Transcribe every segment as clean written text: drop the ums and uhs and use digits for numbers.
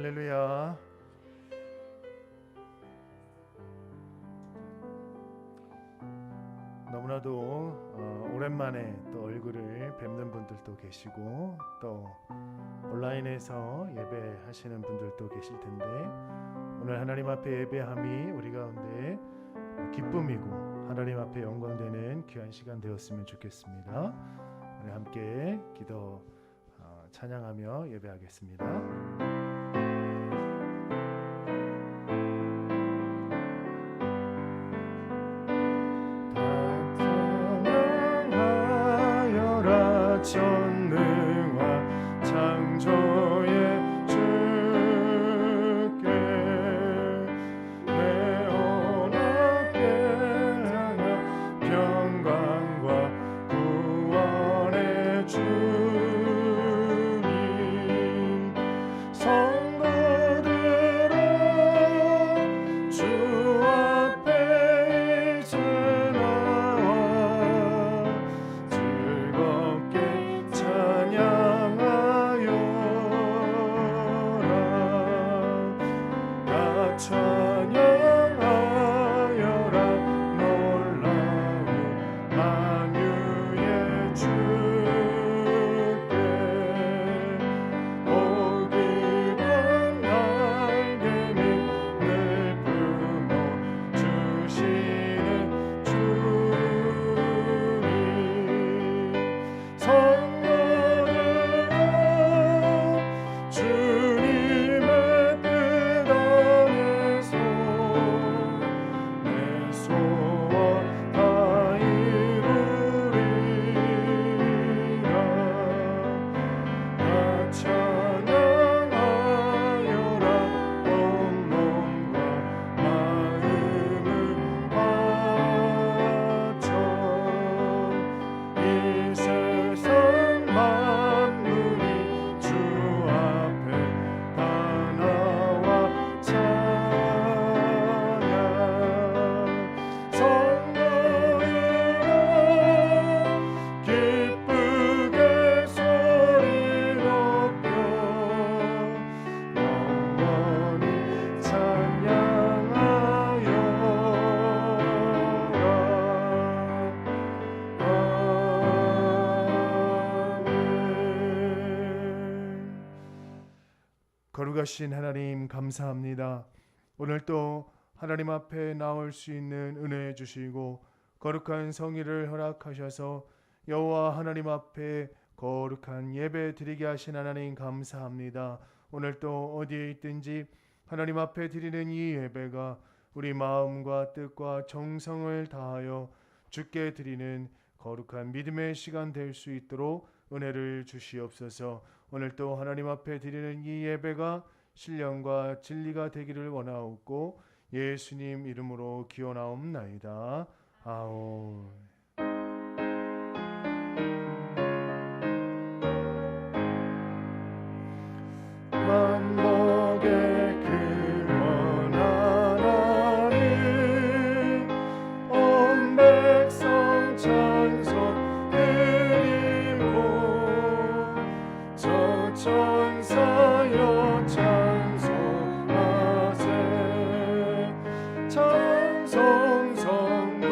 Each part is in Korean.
할렐루야. 너무나도 오랜만에 또 얼굴을 뵙는 분들도 계시고 또 온라인에서 예배하시는 분들도 계실 텐데, 오늘 하나님 앞에 예배함이 우리 가운데 기쁨이고 하나님 앞에 영광되는 귀한 시간 되었으면 좋겠습니다. 우리 함께 기도 찬양하며 예배하겠습니다. 전능한 창조의 주께 내 언약궤 향한 평강과 구원의 주님, 성도들아 주 앞에 이제 나와 즐겁게 찬양하여라. 찬양하여라. 놀라운 만유의 주께 복이란 날개를 늘 품어 주시는 주님, 성도들아 주님의 뜻 안에서 내 소원 다 이루리라. 다 찬양하여라. 온 몸과 마음을 바쳐 이 세상 만물이 주 앞에 다 나와 찬양. 성도들아 기쁘게 소리 높여 영원히 찬양하여라. 거룩하신 하나님 감사합니다. 오늘 또 하나님 앞에 나올 수 있는 은혜 주시고 거룩한 성의를 허락하셔서 여호와 하나님 앞에 거룩한 예배 드리게 하신 하나님 감사합니다. 오늘 또 어디에 있든지 하나님 앞에 드리는 이 예배가 우리 마음과 뜻과 정성을 다하여 주께 드리는 거룩한 믿음의 시간 될 수 있도록 은혜를 주시옵소서. 오늘 또 하나님 앞에 드리는 이 예배가 신령과 진리가 되기를 원하옵고 예수님 이름으로 기원하옵나이다. 아멘. 만복의 근원 하나님 온 백성 찬송 드리고 저 천사여 찬송하세. 찬송 성부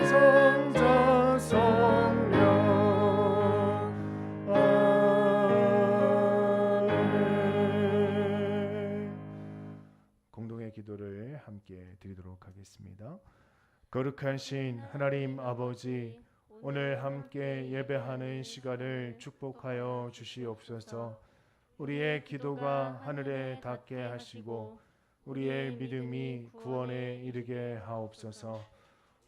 성자 성령 아멘. 공동의 기도를 함께 드리도록 하겠습니다. 거룩하신 하나님 아버지, 오늘 함께 예배하는 시간을 축복하여 주시옵소서. 우리의 기도가 하늘에 닿게 하시고 우리의 믿음이 구원에 이르게 하옵소서.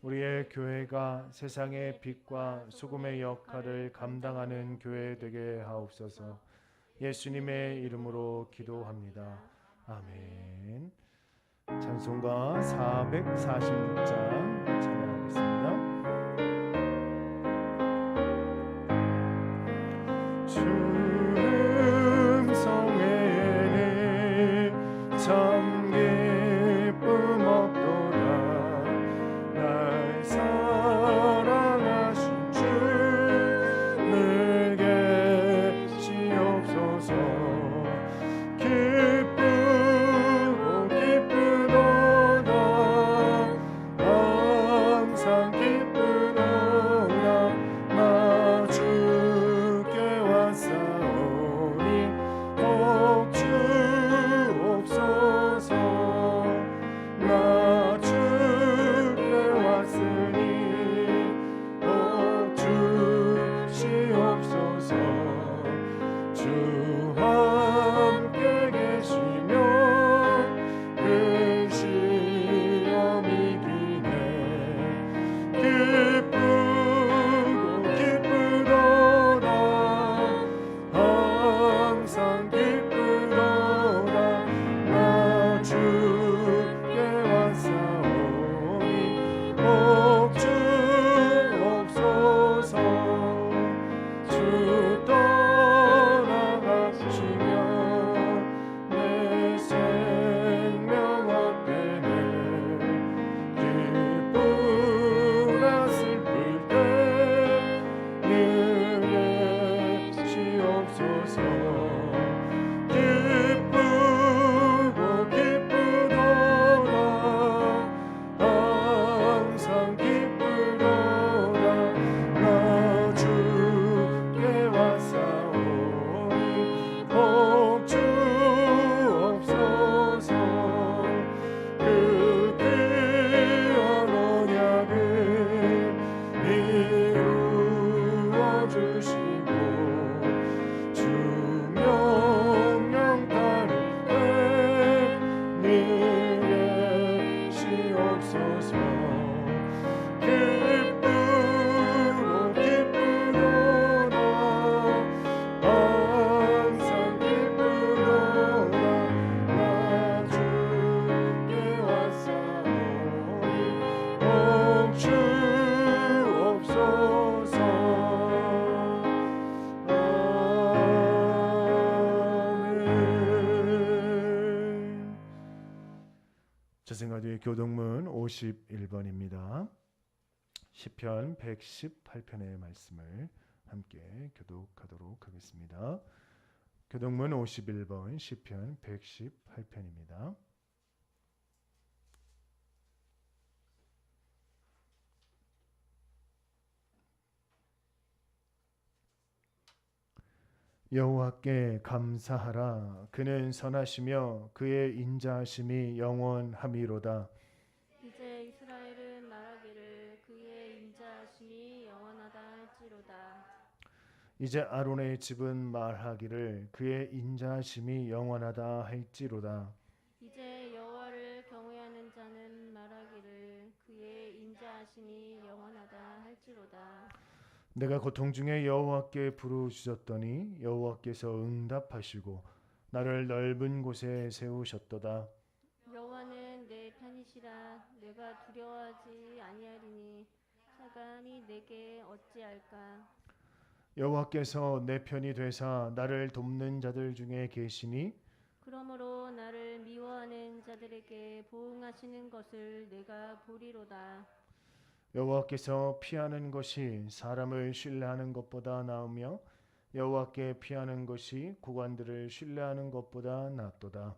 우리의 교회가 세상의 빛과 소금의 역할을 감당하는 교회 되게 하옵소서. 예수님의 이름으로 기도합니다. 아멘. 찬송가 446장 찬양하겠습니다. 주 음성에는 참 기쁨 없도다. 날 사랑하신 주 늘 계시옵소서. 기쁨 저승아뒤 교동문 51번입니다. 시편 118편의 말씀을 함께 교독하도록 하겠습니다. 교동문 51번 시편 118편입니다. 여호와께 감사하라. 그는 선하시며 그의 인자하심이 영원함이로다. 이제 이스라엘은 말하기를 그의 인자하심이 영원하다 할지로다. 이제 아론의 집은 말하기를 그의 인자하심이 영원하다 할지로다. 이제 여호와를 경외하는 자는 말하기를 그의 인자하심이 영원하다 할지로다. 내가 고통 중에 여호와께 부르짖었더니 여호와께서 응답하시고 나를 넓은 곳에 세우셨도다. 여호와는 내 편이시라. 내가 두려워하지 아니하리니 사감이 내게 어찌할까. 여호와께서 내 편이 되사 나를 돕는 자들 중에 계시니 그러므로 나를 미워하는 자들에게 보응하시는 것을 내가 보리로다. 여호와께서 피하는 것이 사람을 신뢰하는 것보다 나으며 여호와께 피하는 것이 구관들을 신뢰하는 것보다 낫도다.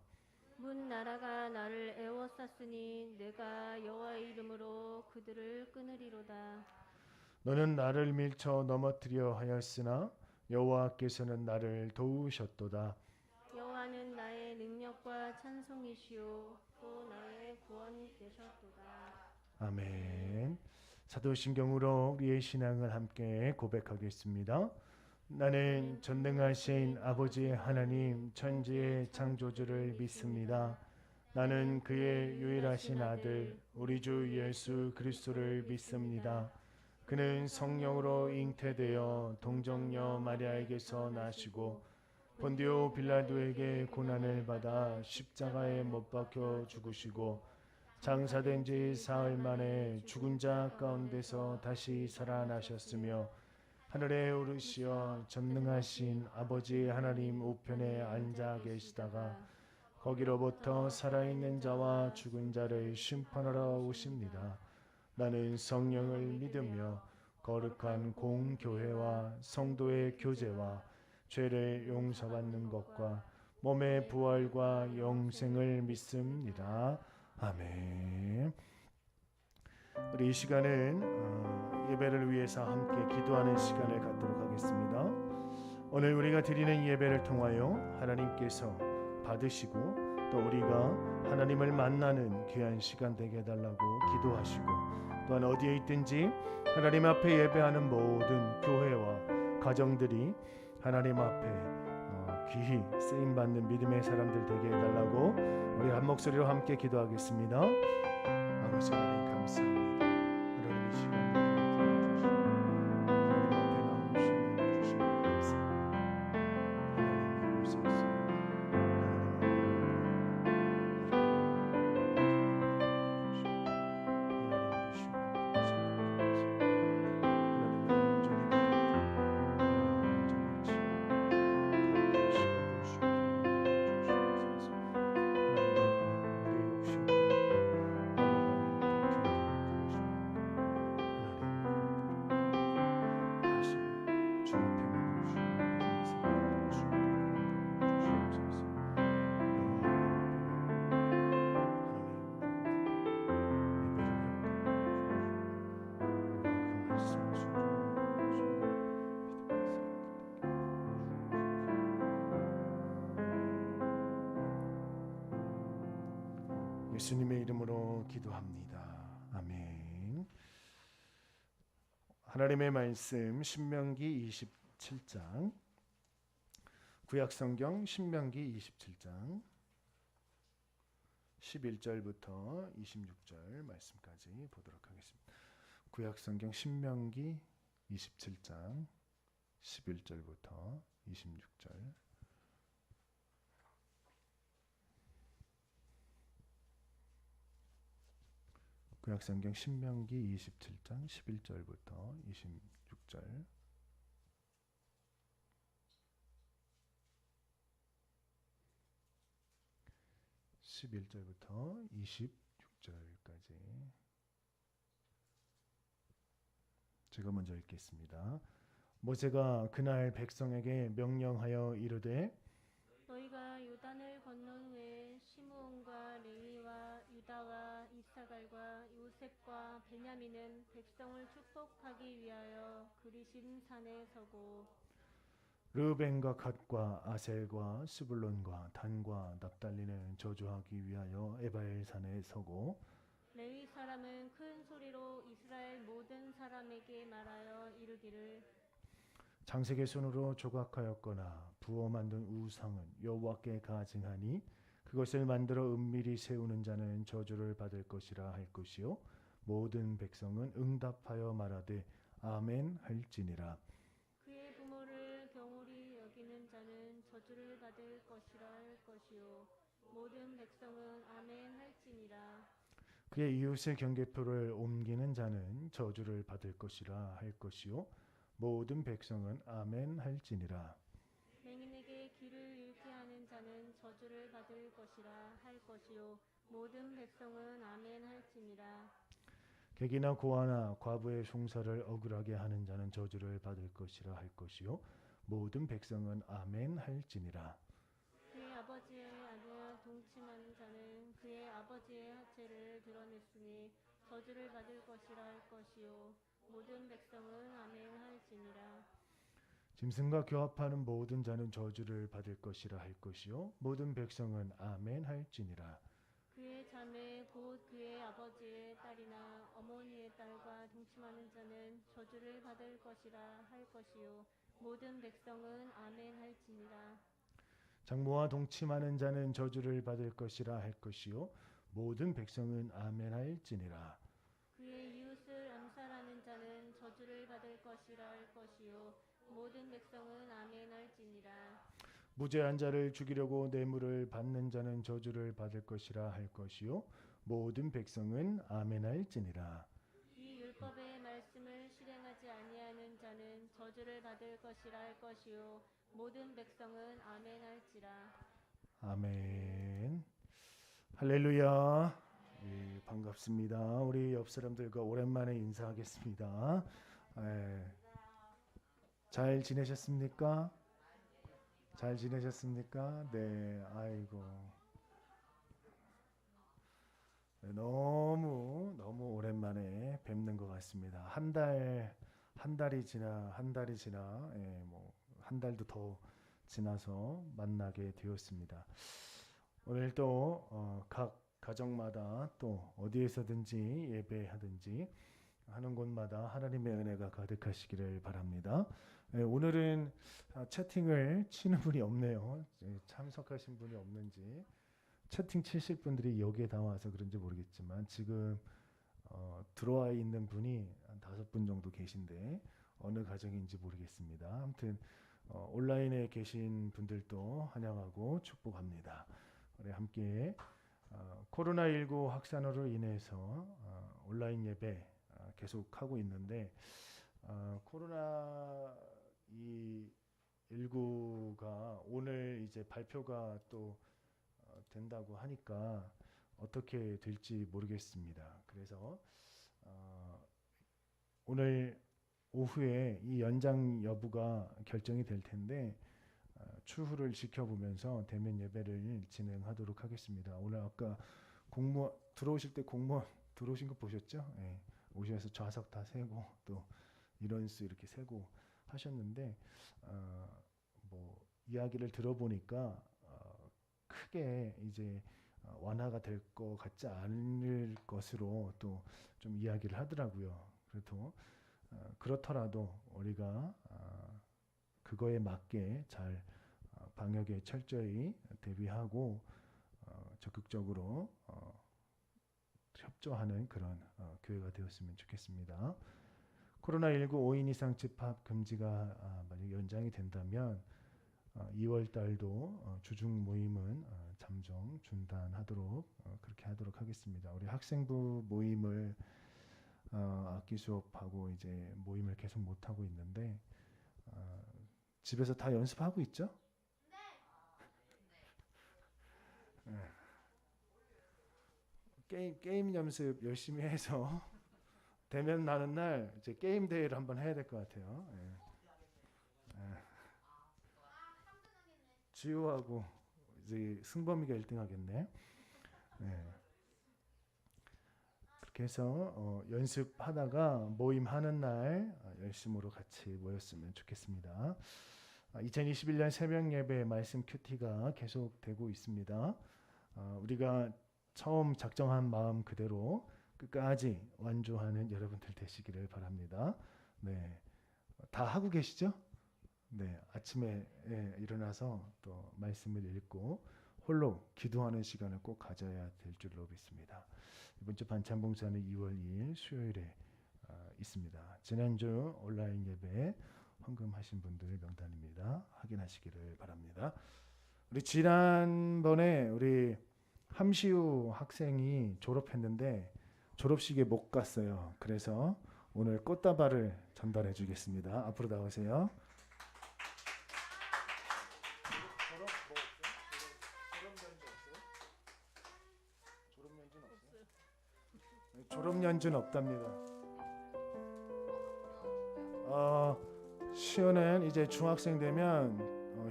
문 나라가 나를 애워쌌으니 내가 여호와의 이름으로 그들을 끊으리로다. 너는 나를 밀쳐 넘어뜨려 하였으나 여호와께서는 나를 도우셨도다. 여호와는 나의 능력과 찬송이시오 또 나의 구원이 되셨도다. 아멘. 사도신경으로 우리의 신앙을 함께 고백하겠습니다. 나는 전능하신 아버지 하나님 천지의 창조주를 믿습니다. 나는 그의 유일하신 아들 우리 주 예수 그리스도를 믿습니다. 그는 성령으로 잉태되어 동정녀 마리아에게서 나시고 본디오 빌라도에게 고난을 받아 십자가에 못 박혀 죽으시고 장사된 지 사흘 만에 죽은 자 가운데서 다시 살아나셨으며 하늘에 오르시어 전능하신 아버지 하나님 우편에 앉아 계시다가 거기로부터 살아있는 자와 죽은 자를 심판하러 오십니다. 나는 성령을 믿으며 거룩한 공교회와 성도의 교제와 죄를 용서받는 것과 몸의 부활과 영생을 믿습니다. 아멘. 우리 이 시간은 예배를 위해서 함께 기도하는 시간을 갖도록 하겠습니다. 오늘 우리가 드리는 예배를 통하여 하나님께서 받으시고 또 우리가 하나님을 만나는 귀한 시간 되게 해달라고 기도하시고 또한 어디에 있든지 하나님 앞에 예배하는 모든 교회와 가정들이 하나님 앞에 귀히 쓰임받는 믿음의 사람들 되게 해달라고 우리 한 목소리로 함께 기도하겠습니다. 아버지 하나님 감사합니다. 하나님 이 시간 하나님 앞에 나올 수 있는 주신 감사합니다. 하나님 이곳에 있어 예수님의 이름으로 기도합니다. 아멘. 하나님의 말씀 신명기 27장 구약성경 신명기 27장 11절부터 26절 말씀까지 보도록 하겠습니다. 구약성경 신명기 27장 11절부터 26절 구약성경 신명기 27장 11절부터 26절 11절부터 26 제가 먼저 읽겠습니다. 모세가 그날 백성에게 명령하여 이르되 너희가 요단을 건넌 후에 시므온과 레위와 유다와 이사갈과 요셉과 베냐민은 백성을 축복하기 위하여 그리신 산에 서고 르벤과 갓과 아셀과 스불론과 단과 납달리는 저주하기 위하여 에바엘 산에 서고 레위 사람은 큰 소리로 이스라엘 모든 사람에게 말하여 이르기를 장색의 손으로 조각하였거나 부어 만든 우상은 여호와께 가증하니 그것을 만들어 은밀히 세우는 자는 저주를 받을 것이라 할 것이요 모든 백성은 응답하여 말하되 아멘 할지니라. 그의 부모를 경홀히 여기는 자는 저주를 받을 것이라 할 것이요 모든 백성은 아멘 할지니라. 그의 이웃의 경계표를 옮기는 자는 저주를 받을 것이라 할 것이요 모든 백성은 아멘 할지니라. 맹인에게 길을 잃게 하는 자는 저주를 받을 것이라 할 것이요 모든 백성은 아멘 할지니라. 객이나 고아나 과부의 송사를 억울하게 하는 자는 저주를 받을 것이라 할 것이요 모든 백성은 아멘 할지니라. 그의 아버지의 아내와 동침하는 자는 그의 아버지의 하체를 드러냈으니 저주를 받을 것이라 할 것이요 모든 백성은 아멘 할지니라. 짐승과 교합하는 모든 자는 저주를 받을 것이라 할 것이요 모든 백성은 아멘 할지니라. 그의 자매 곧 그의 아버지의 딸이나 어머니의 딸과 동침하는 자는 저주를 받을 것이라 할 것이요 모든 백성은 아멘 할지니라. 장모와 동침하는 자는 저주를 받을 것이라 할 것이요 모든 백성은 아멘 할지니라. 그의 이웃을 암살하는 자는 저주를 받을 것이라 할 것이요 모든 백성은 아멘 할지니라. 무죄한 자를 죽이려고 뇌물을 받는 자는 저주를 받을 것이라 할 것이요 모든 백성은 아멘 할지니라. 이 율법의 말씀을 실행하지 아니하는 자는 저주를 받을 것이라 할 것이요 모든 백성은 아멘 할지라. 아멘. 할렐루야. 예, 반갑습니다. 우리 옆 사람들과 오랜만에 인사하겠습니다. 예, 잘 지내셨습니까? 잘 지내셨습니까? 네, 아이고. 네, 너무 오랜만에 뵙는 것 같습니다. 한 달이 지나, 예, 뭐 한 달도 더 지나서 만나게 되었습니다. 오늘 또 각 가정마다 또 어디에서든지 예배하든지 하는 곳마다 하나님의 은혜가 가득하시기를 바랍니다. 예, 오늘은 채팅을 치는 분이 없네요. 참석하신 분이 없는지 채팅 치실 분들이 여기에 다 와서 그런지 모르겠지만 지금 들어와 있는 분이 한 5분 정도 계신데 어느 가정인지 모르겠습니다. 아무튼 온라인에 계신 분들도 환영하고 축복합니다. 우리 함께 코로나19 확산으로 인해서 온라인 예배 계속 하고 있는데 코로나 19가 오늘 이제 발표가 또 된다고 하니까 어떻게 될지 모르겠습니다. 그래서 오늘 오후에 이 연장 여부가 결정이 될 텐데 추후를 지켜보면서 대면 예배를 진행하도록 하겠습니다. 오늘 아까 공무원 들어오실 때 공무원 들어오신 거 보셨죠? 예, 오셔서 좌석 다 세고 또 인원수 이렇게 세고 하셨는데 뭐 이야기를 들어보니까 크게 이제 완화가 될 것 같지 않을 것으로 또 좀 이야기를 하더라고요. 그래도 그렇더라도 우리가 그거에 맞게 잘 방역에 철저히 대비하고 적극적으로 협조하는 그런 교회가 되었으면 좋겠습니다. 코로나19 5인 이상 집합 금지가 만약 연장이 된다면 2월 달도 주중 모임은 잠정 중단하도록 그렇게 하도록 하겠습니다. 우리 학생부 모임을 악기 수업하고 이제 모임을 계속 못 하고 있는데 집에서 다 연습하고 있죠? 네. 게임 연습 열심히 해서 대면 나는 날 이제 게임 대회를 한번 해야 될 것 같아요. 지우하고 이제 승범이가 1등 하겠네. 그렇게 해서 연습하다가 모임하는 날 열심으로 같이 모였으면 좋겠습니다. 2021년 새벽 예배 말씀 큐티가 계속되고 있습니다. 우리가 처음 작정한 마음 그대로 끝까지 완주하는 여러분들 되시기를 바랍니다. 네, 다 하고 계시죠? 네, 아침에 일어나서 또 말씀을 읽고 홀로 기도하는 시간을 꼭 가져야 될 줄로 믿습니다. 이번 주 반찬 봉사는 2월 2일 수요일에 있습니다. 지난주 온라인 예배 헌금하신 분들 명단입니다. 확인하시기를 바랍니다. 우리 지난번에 우리 함시우 학생이 졸업했는데 졸업식에 못 갔어요. 그래서 오늘 꽃다발을 전달해 주겠습니다. 앞으로 나오세요. 졸업 연주는 없답니다. 시연은 이제 중학생 되면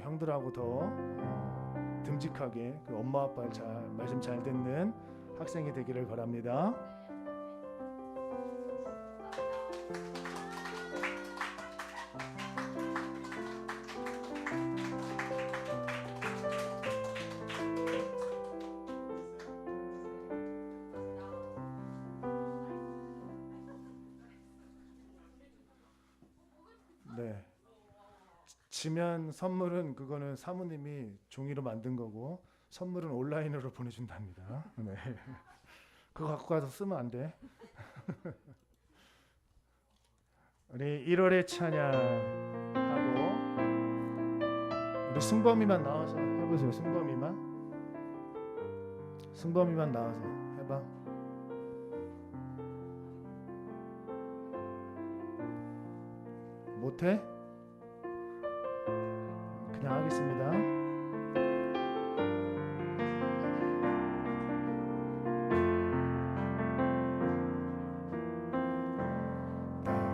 형들하고 더 듬직하게 그 엄마 아빠를 말씀 잘 듣는 학생이 되기를 바랍니다. 네. 지면 선물은 그거는 사모님이 종이로 만든 거고 선물은 온라인으로 보내준답니다. 네. 그거 갖고 가서 쓰면 안 돼. 우리 1월의 찬양하고 우리 승범이만 나와서 해보세요. 승범이만 나와서 해봐. 못해? 그냥 하겠습니다.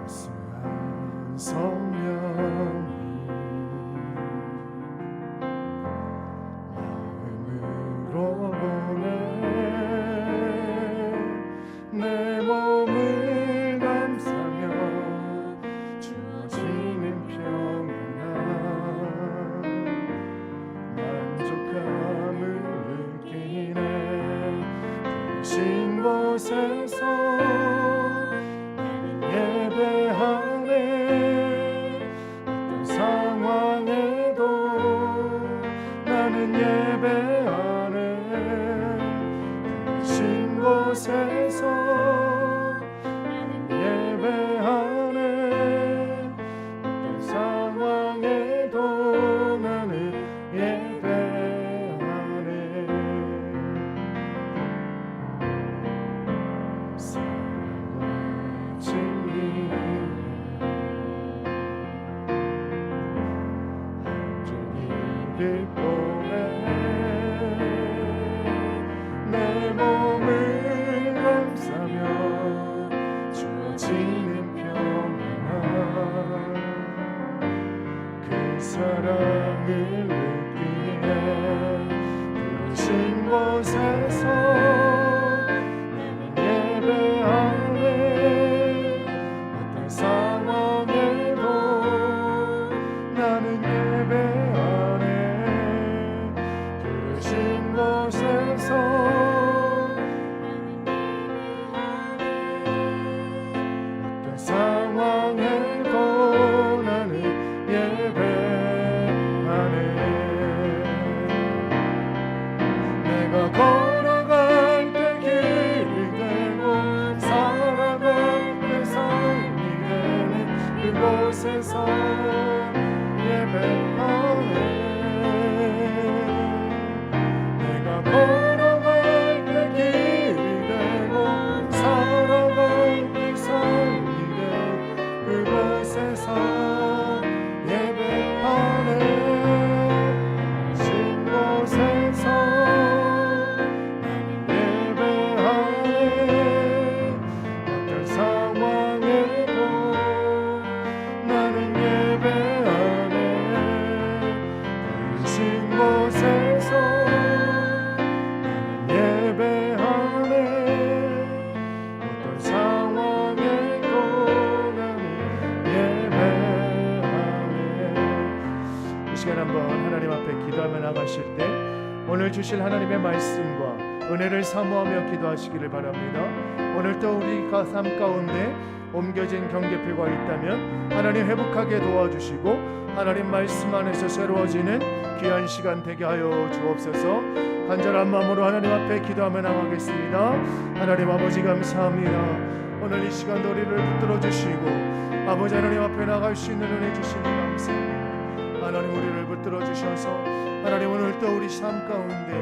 따스한 성령이 마음으로 보내 내 몸을 감싸며 주어지는 평안함 만족함을 느끼네 부신 곳에서 나는 예배하네 어떤 상황에도 나는 예배하네 부신 곳에서 나는 예배하네 어떤 상황에도 나는 예배하네 사랑과 진리 한쪽이 빛보네 내 몸을 감싸며 주어지는 평안함 그 사랑을 느끼네 부르신 곳에서 나는 예배하네 어떤 상황에도 나는 예배하네 부르신 곳에서 어떤 상황에도 나는 예배하네 내가 걸어갈 때 길이 되고 살아갈 때 삶이 되는 그곳에서 예배하네 내가 걸어갈 때 길이 되고 살아갈 때 삶이 되는 그곳에서 예배하네 신 곳에서 나는 예배하네 어떤 상황 주실 하나님의 말씀과 은혜를 사모하며 기도하시기를 바랍니다. 오늘도 우리 삶 가운데 옮겨진 경계표가 있다면 하나님 회복하게 도와주시고 하나님 말씀 안에서 새로워지는 귀한 시간 되게 하여 주옵소서. 간절한 마음으로 하나님 앞에 기도하며 나가겠습니다. 하나님 아버지 감사합니다. 오늘 이 시간도 우리를 붙들어 주시고 아버지 하나님 앞에 나갈 수 있는 은혜 주시니 감사합니다. 하나님 우리를 붙들어 주셔서 하나님 오늘도 우리 삶 가운데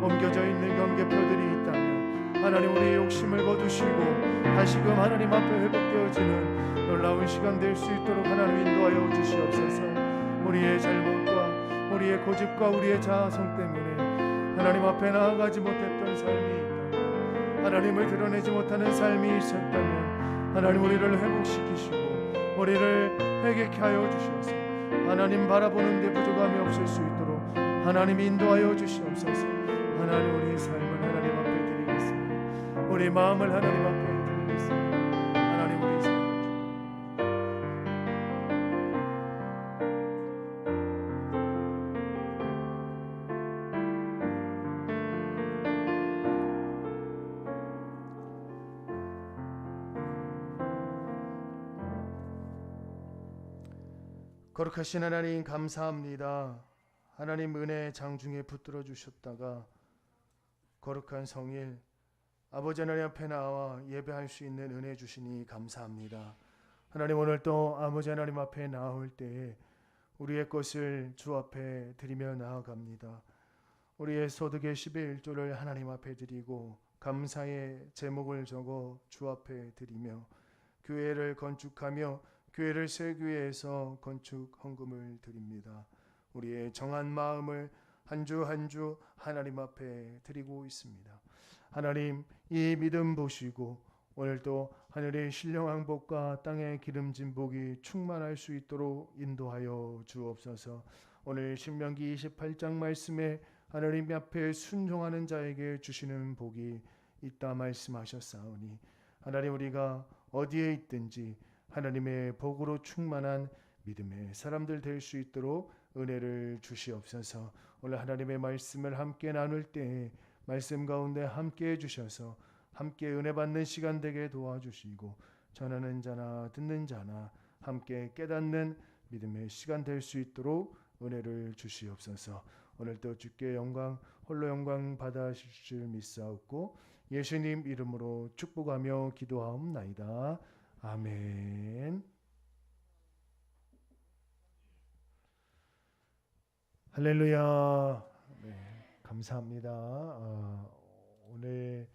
옮겨져 있는 경계표들이 있다면 하나님 우리의 욕심을 거두시고 다시금 하나님 앞에 회복되어지는 놀라운 시간 될 수 있도록 하나님 인도하여 주시옵소서. 우리의 잘못과 우리의 고집과 우리의 자아성 때문에 하나님 앞에 나아가지 못했던 삶이 있다면 하나님을 드러내지 못하는 삶이 있었다면 하나님 우리를 회복시키시고 우리를 회개케 하여 주셔서 하나님 바라보는 데 부족함이 없을 수 있도록 하나님 인도하여 주시옵소서. 하나님 우리의 삶을 하나님 앞에 드리겠습니다. 우리 마음을 하나님 앞에 드리겠습니다. 하나님 우리의 삶을 거룩하신 하나님 감사합니다. 하나님 은혜의 장중에 붙들어 주셨다가 거룩한 성일 아버지 하나님 앞에 나와 예배할 수 있는 은혜 주시니 감사합니다. 하나님 오늘 또 아버지 하나님 앞에 나올 때에 우리의 것을 주 앞에 드리며 나아갑니다. 우리의 소득의 10의 1조를 하나님 앞에 드리고 감사의 제목을 적어 주 앞에 드리며 교회를 건축하며 교회를 새 교회에서 건축 헌금을 드립니다. 우리의 정한 마음을 한 주 한 주 하나님 앞에 드리고 있습니다. 하나님 이 믿음 보시고 오늘도 하늘의 신령한 복과 땅의 기름진 복이 충만할 수 있도록 인도하여 주옵소서. 오늘 신명기 28장 말씀에 하나님 앞에 순종하는 자에게 주시는 복이 있다 말씀하셨사오니 하나님 우리가 어디에 있든지 하나님의 복으로 충만한 믿음의 사람들 될 수 있도록 은혜를 주시옵소서. 오늘 하나님의 말씀을 함께 나눌 때에 말씀 가운데 함께 해주셔서 함께 은혜 받는 시간 되게 도와주시고 전하는 자나 듣는 자나 함께 깨닫는 믿음의 시간 될 수 있도록 은혜를 주시옵소서. 오늘도 주께 영광 홀로 영광 받아주실 줄 믿사옵고 예수님 이름으로 축복하며 기도하옵나이다. 아멘. 할렐루야. 네, 감사합니다. 오늘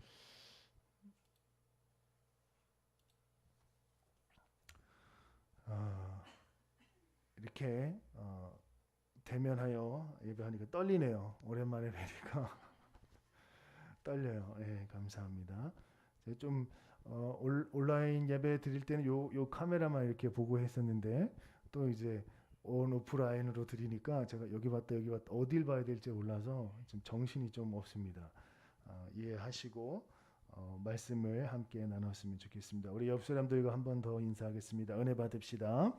이렇게 대면하여 예배하니까 떨리네요. 오랜만에 뵈니까 떨려요. 네, 감사합니다. 좀 온라인 예배 드릴 때는 요 카메라만 이렇게 보고 했었는데 또 이제 온 오프라인으로 드리니까 제가 여기 봤다 어딜 봐야 될지 몰라서 좀 정신이 좀 없습니다. 이해하시고 말씀을 함께 나눴으면 좋겠습니다. 우리 옆 사람들과 한 번 더 인사하겠습니다. 은혜 받읍시다.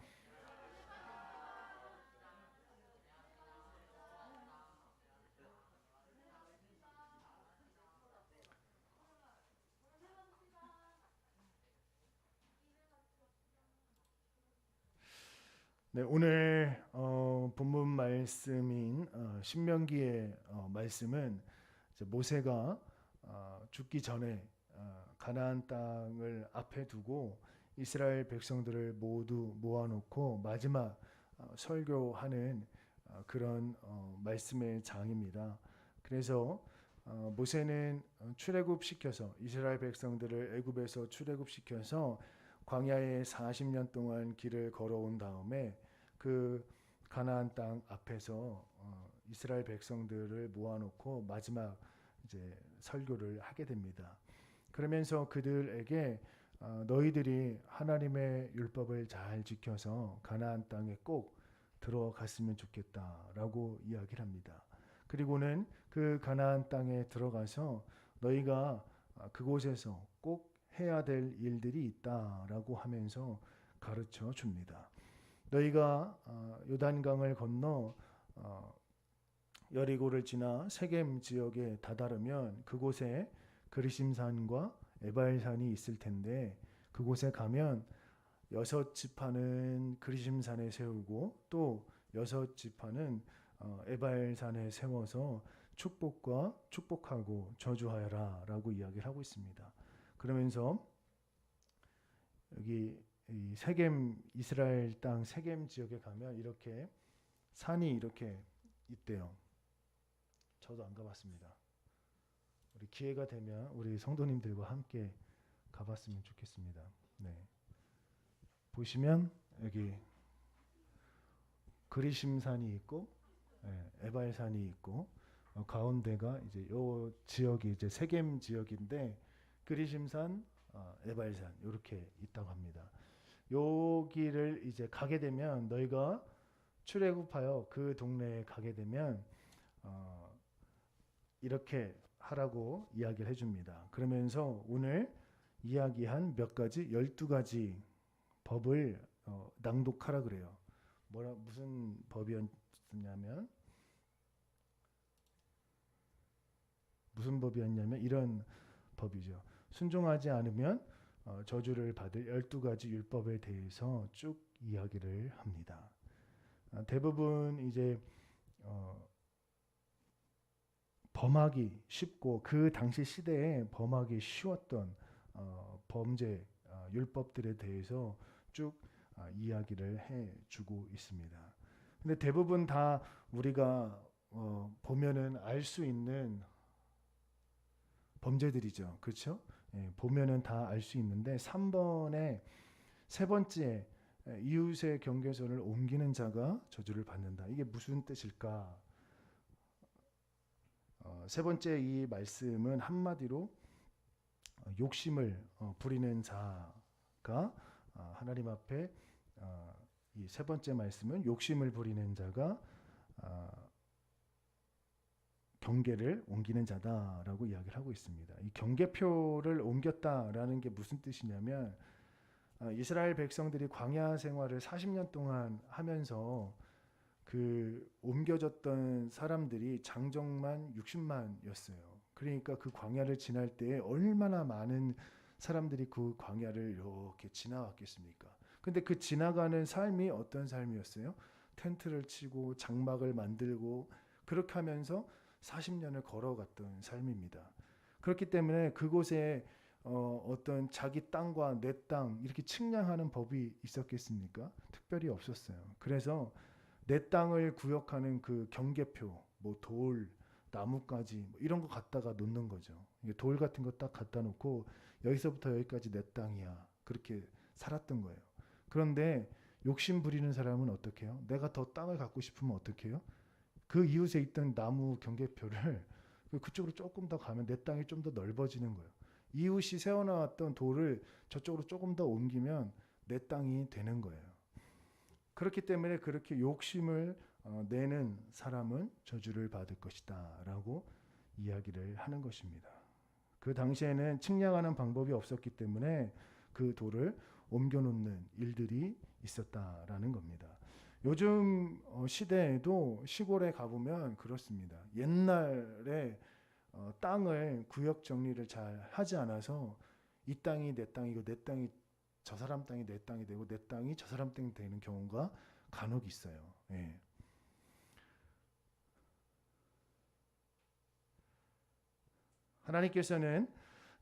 네, 오늘 본문 말씀인 신명기의 말씀은 이제 모세가 죽기 전에 가나안 땅을 앞에 두고 이스라엘 백성들을 모두 모아놓고 마지막 설교하는 그런 말씀의 장입니다. 그래서 모세는 출애굽시켜서 이스라엘 백성들을 애굽에서 출애굽시켜서 광야에 40년 동안 길을 걸어온 다음에 그 가나안 땅 앞에서 이스라엘 백성들을 모아놓고 마지막 이제 설교를 하게 됩니다. 그러면서 그들에게 너희들이 하나님의 율법을 잘 지켜서 가나안 땅에 꼭 들어갔으면 좋겠다라고 이야기를 합니다. 그리고는 그 가나안 땅에 들어가서 너희가 그곳에서 꼭 해야 될 일들이 있다라고 하면서 가르쳐 줍니다. 너희가 요단강을 건너 여리고를 지나 세겜 지역에 다다르면 그곳에 그리심산과 에발산이 있을 텐데 그곳에 가면 6지파는 그리심산에 세우고 또 6지파는 에발산에 세워서 축복하고 저주하여라 라고 이야기를 하고 있습니다. 그러면서 여기 이 세겜 이스라엘 땅 세겜 지역에 가면 이렇게 산이 이렇게 있대요. 저도 안 가봤습니다. 우리 기회가 되면 우리 성도님들과 함께 가봤으면 좋겠습니다. 네. 보시면 여기 그리심산이 있고 에발산이 있고 가운데가 이제 요 지역이 이제 세겜 지역인데 그리심산, 에발산 이렇게 있다고 합니다. 여기를 이제 가게 되면 너희가 출애굽하여 그 동네에 가게 되면 이렇게 하라고 이야기를 해줍니다. 그러면서 오늘 이야기한 몇 가지 12가지 법을 낭독하라 그래요. 무슨 법이었냐면 이런 법이죠. 순종하지 않으면 저주를 받을 12가지 율법에 대해서 쭉 이야기를 합니다. 대부분 이제 범하기 쉽고 그 당시 시대에 범하기 쉬웠던 범죄 율법들에 대해서 쭉 이야기를 해주고 있습니다. 근데 대부분 다 우리가 보면은 알 수 있는 범죄들이죠. 그렇죠? 보면은 다 알 수 있는데 3번에 세 번째 이웃의 경계선을 옮기는 자가 저주를 받는다. 이게 무슨 뜻일까? 세 번째 이 말씀은 한마디로 욕심을 부리는 자가 하나님 앞에 이 세 번째 말씀은 욕심을 부리는 자가 경계를 옮기는 자다라고 이야기를 하고 있습니다. 이 경계표를 옮겼다라는 게 무슨 뜻이냐면 이스라엘 백성들이 광야 생활을 40년 동안 하면서 그 옮겨졌던 사람들이 장정만 60만이었어요. 그러니까 그 광야를 지날 때 얼마나 많은 사람들이 그 광야를 이렇게 지나왔겠습니까? 근데 그 지나가는 삶이 어떤 삶이었어요? 텐트를 치고 장막을 만들고 그렇게 하면서 40년을 걸어갔던 삶입니다. 그렇기 때문에 그곳에 어떤 자기 땅과 내 땅 이렇게 측량하는 법이 있었겠습니까? 특별히 없었어요. 그래서 내 땅을 구역하는 그 경계표, 뭐 돌, 나뭇가지 뭐 이런 거 갖다가 놓는 거죠. 돌 같은 거 딱 갖다 놓고 여기서부터 여기까지 내 땅이야. 그렇게 살았던 거예요. 그런데 욕심 부리는 사람은 어떻게 해요? 내가 더 땅을 갖고 싶으면 어떻게 해요? 그 이웃에 있던 나무 경계표를 그쪽으로 조금 더 가면 내 땅이 좀 더 넓어지는 거예요. 이웃이 세워놨던 돌을 저쪽으로 조금 더 옮기면 내 땅이 되는 거예요. 그렇기 때문에 그렇게 욕심을 내는 사람은 저주를 받을 것이다 라고 이야기를 하는 것입니다. 그 당시에는 측량하는 방법이 없었기 때문에 그 돌을 옮겨놓는 일들이 있었다라는 겁니다. 요즘 시대에도 시골에 가보면 그렇습니다. 옛날에 땅을 구역 정리를 잘 하지 않아서 이 땅이 내 땅이고 내 땅이 저 사람 땅이 내 땅이 되고 내 땅이 저 사람 땅이 되는 경우가 간혹 있어요. 예. 하나님께서는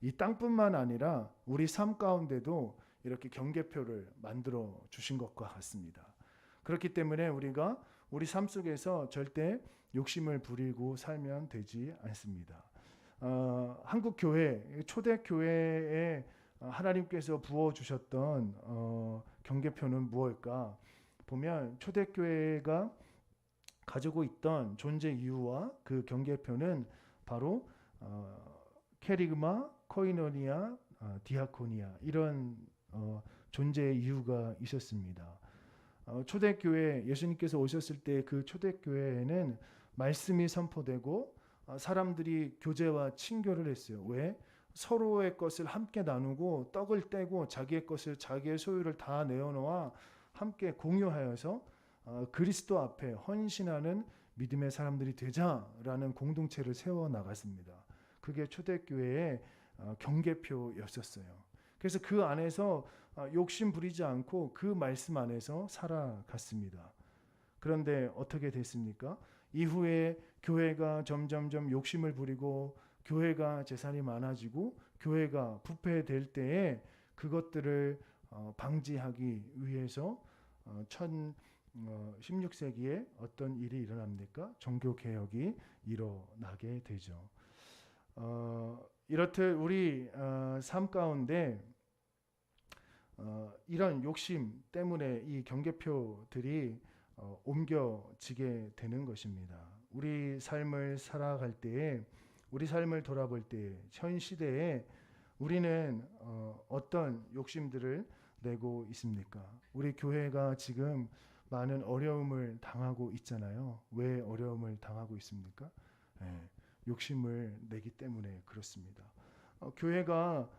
이 땅뿐만 아니라 우리 삶 가운데도 이렇게 경계표를 만들어 주신 것과 같습니다. 그렇기 때문에 우리가 우리 삶 속에서 절대 욕심을 부리고 살면 되지 않습니다. 한국 교회, 초대 교회에 하나님께서 부어 주셨던 경계표는 무엇일까? 보면 초대 교회가 가지고 있던 존재 이유와 그 경계표는 바로 캐리그마, 코이노니아, 디아코니아 이런 존재의 이유가 있었습니다. 초대교회 예수님께서 오셨을 때 그 초대교회에는 말씀이 선포되고 사람들이 교제와 친교를 했어요. 왜? 서로의 것을 함께 나누고 떡을 떼고 자기의 것을 자기의 소유를 다 내어놓아 함께 공유하여서 그리스도 앞에 헌신하는 믿음의 사람들이 되자라는 공동체를 세워 나갔습니다. 그게 초대교회의 경계표였었어요. 그래서 그 안에서 욕심 부리지 않고 그 말씀 안에서 살아갔습니다. 그런데 어떻게 됐습니까? 이후에 교회가 점점점 욕심을 부리고 교회가 재산이 많아지고 교회가 부패될 때에 그것들을 방지하기 위해서 16세기에 어떤 일이 일어납니까? 종교개혁이 일어나게 되죠. 이렇듯 우리 삶 가운데 이런 욕심 때문에 이 경계표들이 옮겨지게 되는 것입니다. 우리 삶을 살아갈 때에, 우리 삶을 돌아볼 때, 현 시대에 우리는 어떤 욕심들을 내고 있습니까? 우리 교회가 지금 많은 어려움을 당하고 있잖아요. 왜 어려움을 당하고 있습니까? 욕심을 내기 때문에 그렇습니다. 교회가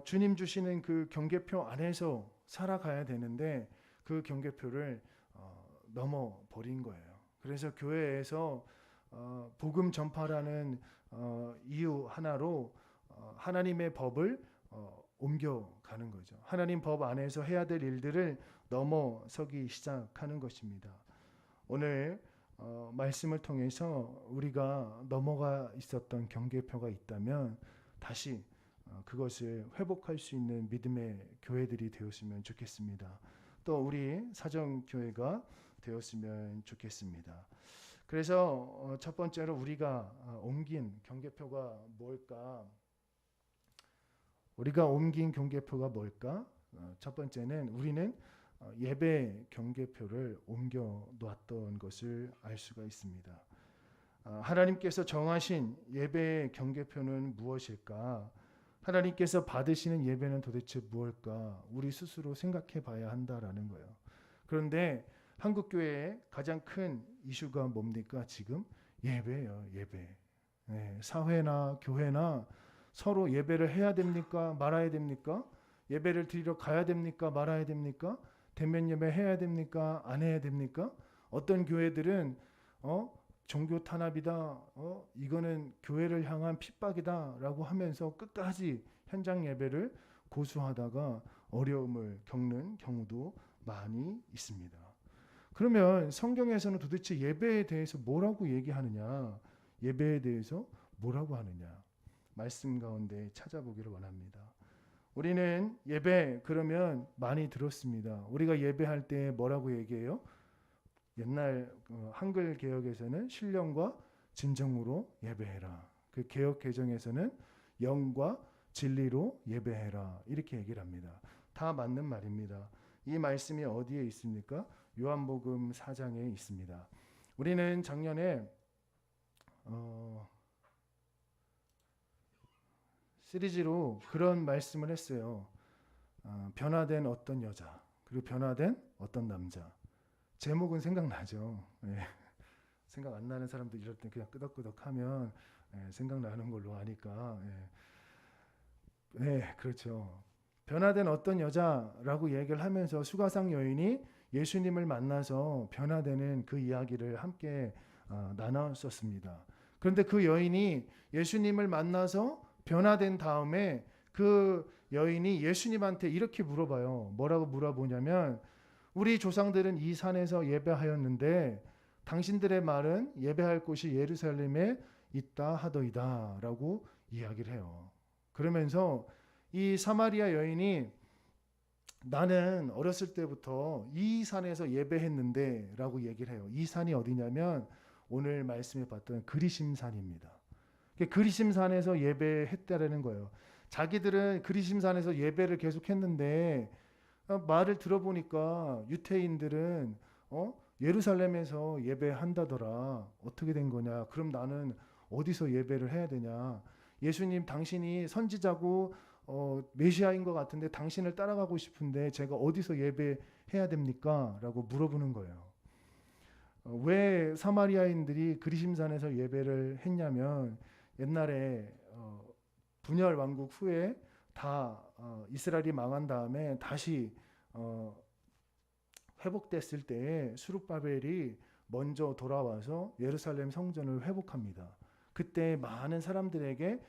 주님 주시는 그 경계표 안에서 살아가야 되는데 그 경계표를 넘어 버린 거예요. 그래서 교회에서 복음 전파라는 이유 하나로 하나님의 법을 옮겨가는 거죠. 하나님 법 안에서 해야 될 일들을 넘어서기 시작하는 것입니다. 오늘 말씀을 통해서 우리가 넘어가 있었던 경계표가 있다면 다시 그것을 회복할 수 있는 믿음의 교회들이 되었으면 좋겠습니다. 또 우리 사정교회가 되었으면 좋겠습니다. 그래서 첫 번째로 우리가 옮긴 경계표가 뭘까? 우리가 옮긴 경계표가 뭘까? 첫 번째는 우리는 예배 경계표를 옮겨 놓았던 것을 알 수가 있습니다. 하나님께서 정하신 예배의 경계표는 무엇일까? 하나님께서 받으시는 예배는 도대체 무엇일까? 우리 스스로 생각해 봐야 한다라는 거예요. 그런데 한국교회의 가장 큰 이슈가 뭡니까? 지금 예배예요. 예배. 사회나 교회나 서로 예배를 해야 됩니까? 말아야 됩니까? 예배를 드리러 가야 됩니까? 말아야 됩니까? 대면 예배 해야 됩니까? 안 해야 됩니까? 어떤 교회들은 종교 탄압이다. 이거는 교회를 향한 핍박이다라고 하면서 끝까지 현장 예배를 고수하다가 어려움을 겪는 경우도 많이 있습니다. 그러면 성경에서는 도대체 예배에 대해서 뭐라고 얘기하느냐? 예배에 대해서 뭐라고 하느냐? 말씀 가운데 찾아보기를 원합니다. 우리는 예배 그러면 많이 들었습니다. 우리가 예배할 때 뭐라고 얘기해요? 옛날 한글 개혁에서는 신령과 진정으로 예배해라. 그 개혁 개정에서는 영과 진리로 예배해라. 이렇게 얘기를 합니다. 다 맞는 말입니다. 이 말씀이 어디에 있습니까? 요한복음 4장에 있습니다. 우리는 작년에 시리즈로 그런 말씀을 했어요. 변화된 어떤 여자, 그리고 변화된 어떤 남자. 제목은 생각나죠. 생각 안 나는 사람들 이럴 때 그냥 끄덕끄덕하면 생각나는 걸로 아니까. 그렇죠. 변화된 어떤 여자라고 얘기를 하면서 수가상 여인이 예수님을 만나서 변화되는 그 이야기를 함께 나눴었습니다. 그런데 그 여인이 예수님을 만나서 변화된 다음에 그 여인이 예수님한테 이렇게 물어봐요. 뭐라고 물어보냐면 우리 조상들은 이 산에서 예배하였는데 당신들의 말은 예배할 곳이 예루살렘에 있다 하더이다 라고 이야기를 해요. 그러면서 이 사마리아 여인이 나는 어렸을 때부터 이 산에서 예배했는데 라고 얘기를 해요. 이 산이 어디냐면 오늘 말씀에 봤던 그리심산입니다. 그리심산에서 예배했다라는 거예요. 자기들은 그리심산에서 예배를 계속했는데 말을 들어보니까 유태인들은 예루살렘에서 예배한다더라. 어떻게 된 거냐? 그럼 나는 어디서 예배를 해야 되냐? 예수님 당신이 선지자고 메시아인 것 같은데 당신을 따라가고 싶은데 제가 어디서 예배해야 됩니까? 라고 물어보는 거예요. 왜 사마리아인들이 그리심산에서 예배를 했냐면 옛날에 분열 왕국 후에 다 이스라엘이 망한 다음에 다시 회복됐을 때 수룹바벨이 먼저 돌아와서 예루살렘 성전을 회복합니다. 그때 많은 사람들에게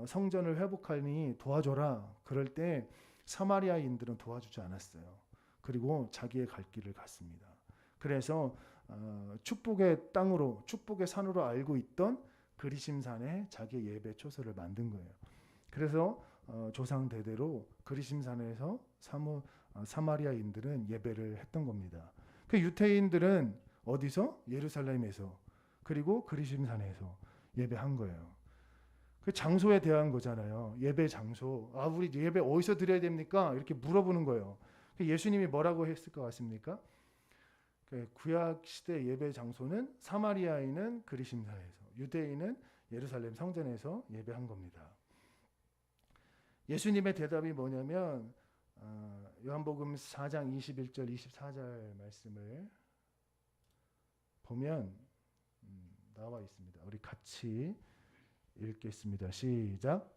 성전을 회복하니 도와줘라. 그럴 때 사마리아인들은 도와주지 않았어요. 그리고 자기의 갈 길을 갔습니다. 그래서 축복의 땅으로, 축복의 산으로 알고 있던 그리심산에 자기 예배 초소를 만든 거예요. 그래서 조상 대대로 그리심산에서 사마리아인들은 예배를 했던 겁니다. 그 유대인들은 어디서? 예루살렘에서, 그리고 그리심산에서 예배한 거예요. 그 장소에 대한 거잖아요. 예배 장소. 우리 예배 어디서 드려야 됩니까? 이렇게 물어보는 거예요. 예수님이 뭐라고 했을 것 같습니까? 구약 시대 예배 장소는 사마리아인은 그리심산에서, 유대인은 예루살렘 성전에서 예배한 겁니다. 예수님의 대답이 뭐냐면 요한복음 4장 21절 24절 말씀을 보면 나와 있습니다. 우리 같이 읽겠습니다. 시작.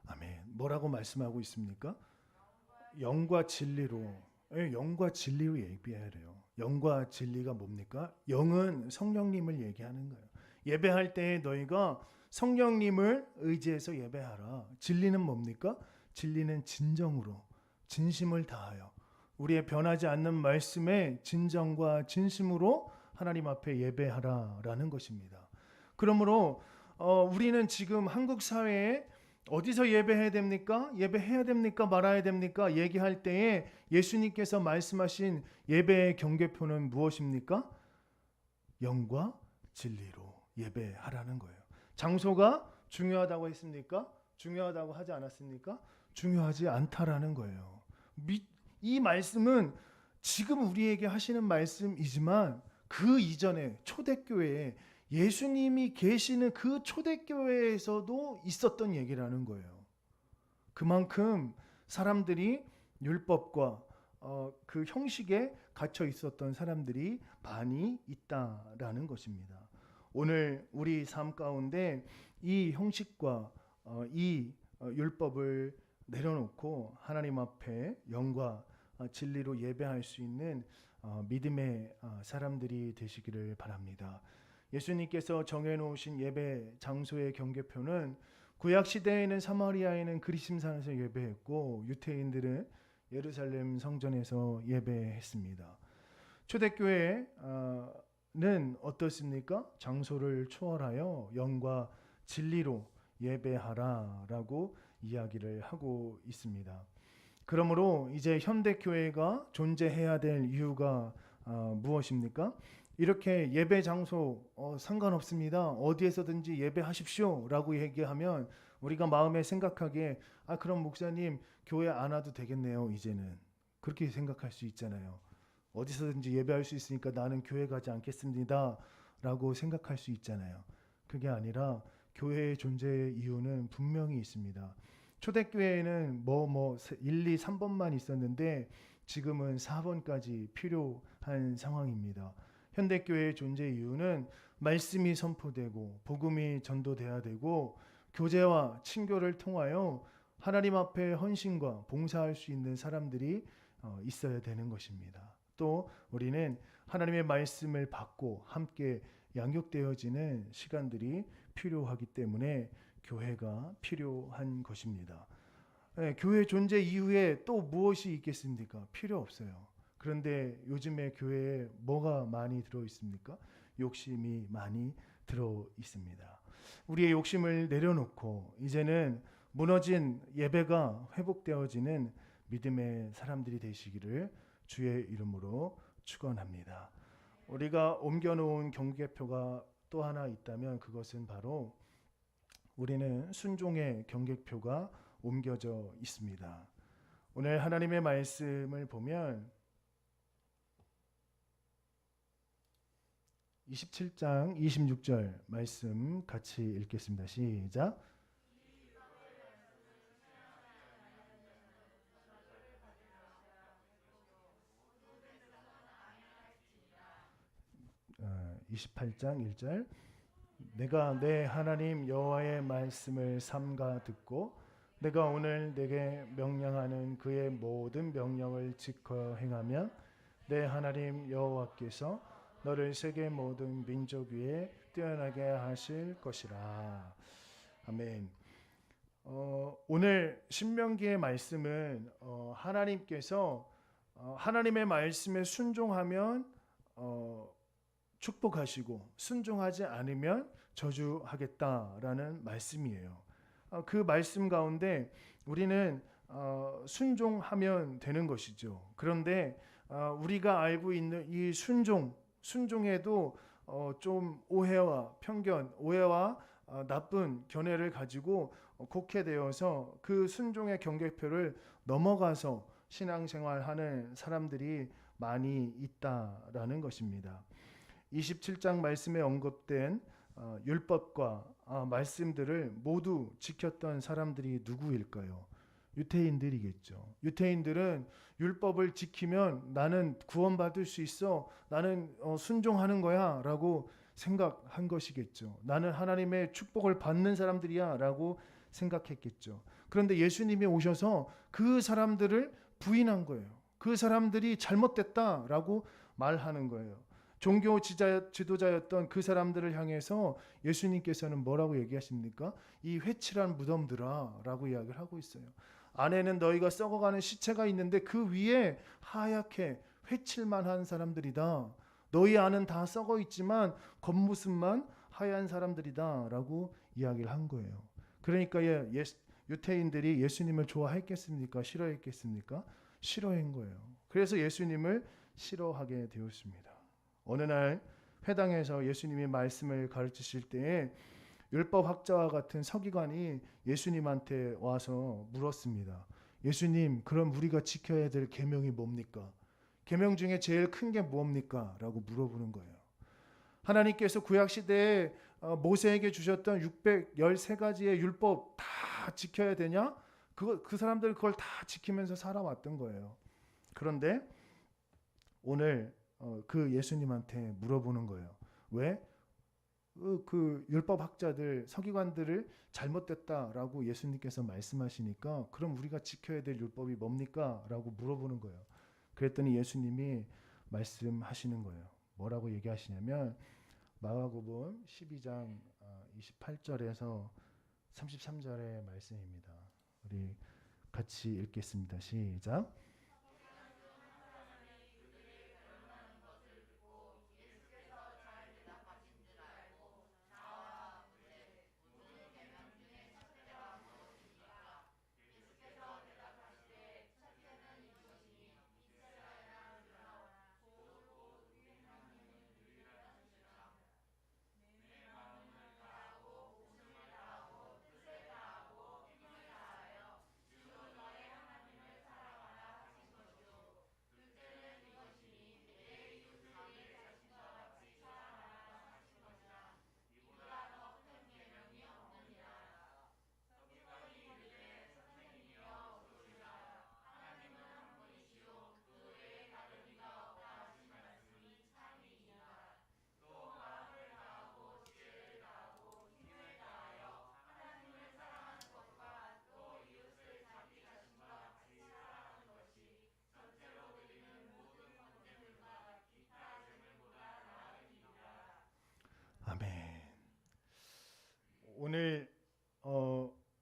아멘. 뭐라고 말씀하고 있습니까? 영과 진리로. 영과 진리로 예배하래요. 영과 진리가 뭡니까? 영은 성령님을 얘기하는 거예요. 예배할 때 너희가 성령님을 의지해서 예배하라. 진리는 뭡니까? 진리는 진정으로, 진심을 다하여 우리의 변하지 않는 말씀에 진정과 진심으로 하나님 앞에 예배하라라는 것입니다. 그러므로 우리는 지금 한국 사회에 어디서 예배해야 됩니까? 예배해야 됩니까? 말아야 됩니까? 얘기할 때에 예수님께서 말씀하신 예배의 경계표는 무엇입니까? 영과 진리로 예배하라는 거예요. 장소가 중요하다고 했습니까? 중요하다고 하지 않았습니까? 중요하지 않다라는 거예요. 이 말씀은 지금 우리에게 하시는 말씀이지만 그 이전에 초대교회에 예수님이 계시는 그 초대교회에서도 있었던 얘기라는 거예요. 그만큼 사람들이 율법과 그 형식에 갇혀 있었던 사람들이 많이 있다라는 것입니다. 오늘 우리 삶 가운데 이 형식과 이 율법을 내려놓고 하나님 앞에 영과 진리로 예배할 수 있는 믿음의 사람들이 되시기를 바랍니다. 예수님께서 정해놓으신 예배 장소의 경계표는 구약 시대에는 사마리아에는 그리심산에서 예배했고 유대인들은 예루살렘 성전에서 예배했습니다. 초대교회는 어떻습니까? 장소를 초월하여 영과 진리로 예배하라라고 이야기를 하고 있습니다. 그러므로 이제 현대교회가 존재해야 될 이유가 무엇입니까? 이렇게 예배 장소 상관없습니다. 어디에서든지 예배하십시오 라고 얘기하면 우리가 마음에 생각하기에 그럼 목사님 교회 안 와도 되겠네요. 이제는 그렇게 생각할 수 있잖아요. 어디서든지 예배할 수 있으니까 나는 교회 가지 않겠습니다 라고 생각할 수 있잖아요. 그게 아니라 교회의 존재의 이유는 분명히 있습니다. 초대교회에는 1, 2, 3번만 있었는데 지금은 4번까지 필요한 상황입니다. 현대교회의 존재 이유는 말씀이 선포되고 복음이 전도돼야 되고 교제와 친교를 통하여 하나님 앞에 헌신과 봉사할 수 있는 사람들이 있어야 되는 것입니다. 또 우리는 하나님의 말씀을 받고 함께 양육되어지는 시간들이 필요하기 때문에 교회가 필요한 것입니다. 교회 존재 이후에 또 무엇이 있겠습니까? 필요 없어요. 그런데 요즘에 교회에 뭐가 많이 들어 있습니까? 욕심이 많이 들어 있습니다. 우리의 욕심을 내려놓고 이제는 무너진 예배가 회복되어지는 믿음의 사람들이 되시기를 주의 이름으로 축원합니다. 우리가 옮겨놓은 경계표가 또 하나 있다면 그것은 바로 우리는 순종의 경계표가 옮겨져 있습니다. 오늘 하나님의 말씀을 보면 27장 26절 말씀 같이 읽겠습니다. 시작. 28장 1절 내가 내 하나님 여호와의 말씀을 삼가 듣고 내가 오늘 내게 명령하는 그의 모든 명령을 지켜 행하면 내 하나님 여호와께서 너를 세계 모든 민족 위에 뛰어나게 하실 것이라. 아멘. 오늘 신명기의 말씀은 하나님께서 하나님의 말씀에 순종하면 축복하시고 순종하지 않으면 저주하겠다라는 말씀이에요. 그 말씀 가운데 우리는 순종하면 되는 것이죠. 그런데 우리가 알고 있는 이 순종에도 좀 오해와 편견, 오해와 나쁜 견해를 가지고 곡해되어서 그 순종의 경계표를 넘어가서 신앙생활하는 사람들이 많이 있다라는 것입니다. 27장 말씀에 언급된 율법과 말씀들을 모두 지켰던 사람들이 누구일까요? 유대인들이겠죠. 유대인들은 율법을 지키면 나는 구원받을 수 있어, 나는 순종하는 거야 라고 생각한 것이겠죠. 나는 하나님의 축복을 받는 사람들이야 라고 생각했겠죠. 그런데 예수님이 오셔서 그 사람들을 부인한 거예요. 그 사람들이 잘못됐다라고 말하는 거예요. 종교 지도자였던 그 사람들을 향해서 예수님께서는 뭐라고 얘기하십니까? 이 회칠한 무덤들아 라고 이야기를 하고 있어요. 안에는 너희가 썩어가는 시체가 있는데 그 위에 하얗게 회칠만 한 사람들이다. 너희 안은 다 썩어 있지만 겉모습만 하얀 사람들이다 라고 이야기를 한 거예요. 그러니까 유태인들이 예수님을 좋아했겠습니까? 싫어했겠습니까? 싫어한 거예요. 그래서 예수님을 싫어하게 되었습니다. 어느 날 회당에서 예수님이 말씀을 가르치실 때에 율법학자와 같은 서기관이 예수님한테 와서 물었습니다. 예수님, 그럼 우리가 지켜야 될 계명이 뭡니까? 계명 중에 제일 큰 게 뭡니까? 라고 물어보는 거예요. 하나님께서 구약시대에 모세에게 주셨던 613가지의 율법 다 지켜야 되냐? 그 사람들 그걸 다 지키면서 살아왔던 거예요. 그런데 오늘 그 예수님한테 물어보는 거예요. 왜? 그 율법학자들, 서기관들을 잘못됐다라고 예수님께서 말씀하시니까 그럼 우리가 지켜야 될 율법이 뭡니까? 라고 물어보는 거예요. 그랬더니 예수님이 말씀하시는 거예요. 뭐라고 얘기하시냐면 마가복음 12장 28절에서 33절의 말씀입니다. 우리 같이 읽겠습니다. 시작. 아멘. 오늘